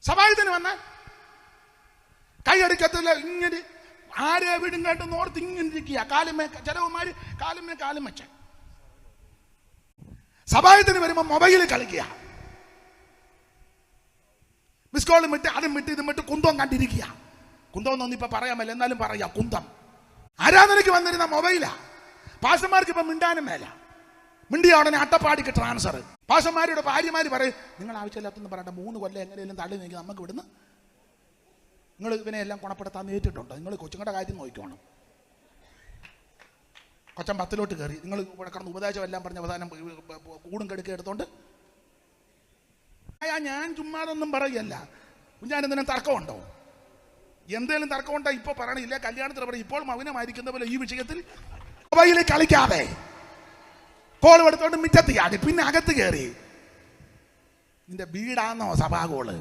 സഭായത്തിന് വന്ന കൈയടിക്കത്തില്ല, ഇങ്ങനെ ആരെ വീടും കേട്ട് നോർത്ത് ഇങ്ങനെ ഇരിക്കുക, കാലുമേ ചിലവന്മാര് കാലും വെച്ച. സഭായത്തിന് വരുമ്പോ മൊബൈലിൽ കളിക്കുക, മിസ് കോളും വിട്ട് അതും വിട്ട് ഇതും വിട്ട് കുന്തം കണ്ടിരിക്കുക. കുന്തം എന്നൊന്നും ഇപ്പൊ പറയാമല്ല, എന്നാലും പറയാ കുന്തം. ആരാധനയ്ക്ക് വന്നിരുന്ന മൊബൈലാ. പാസ്റ്റർമാർക്ക് ഇപ്പൊ മിണ്ടാനും മേല, മിണ്ടിയ ഉടനെ അട്ടപ്പാടിക്ക് ട്രാൻസ്ഫർ. പാസ്റ്റർമാരുടെ ഭാര്യമാര് പറയും, നിങ്ങൾ ആവശ്യമില്ലാത്തെന്ന് പറയട്ടെ, 3 കൊല്ലം എങ്ങനെയെങ്കിലും തള്ളി നീക്കി നമുക്ക് വിടുന്നു, നിങ്ങൾ ഇവനെ എല്ലാം ഗുണപ്പെടുത്താൻ നേരിട്ടുണ്ടോ, നിങ്ങൾ കൊച്ചുങ്ങളുടെ കാര്യം നോക്കിക്കോണം. കൊച്ചൻ 10ലോട്ട് കയറി, നിങ്ങൾ ഇവിടെ കിടന്ന് ഉപദേശം എല്ലാം പറഞ്ഞ അവസാനം കൂടും കെടുക്കുക എടുത്തോണ്ട്. ഞാൻ ചുമ്മാതൊന്നും പറയല്ല, ഞാൻ എന്തിനും തർക്കമുണ്ടോ? എന്തേലും തർക്കമുണ്ടോ ഇപ്പൊ പറയണില്ല, കല്യാണത്തിന് പറയും. ഇപ്പോൾ മൗനമായിരിക്കുന്ന പോലെ ഈ വിഷയത്തിൽ മൊബൈലിൽ കളിക്കാതെ കോൾ എടുത്തോണ്ട് മിറ്റത്ത് ചാടി, പിന്നെ അകത്ത് കയറി. നിന്റെ വീടാന്നോ സഭാകോള്?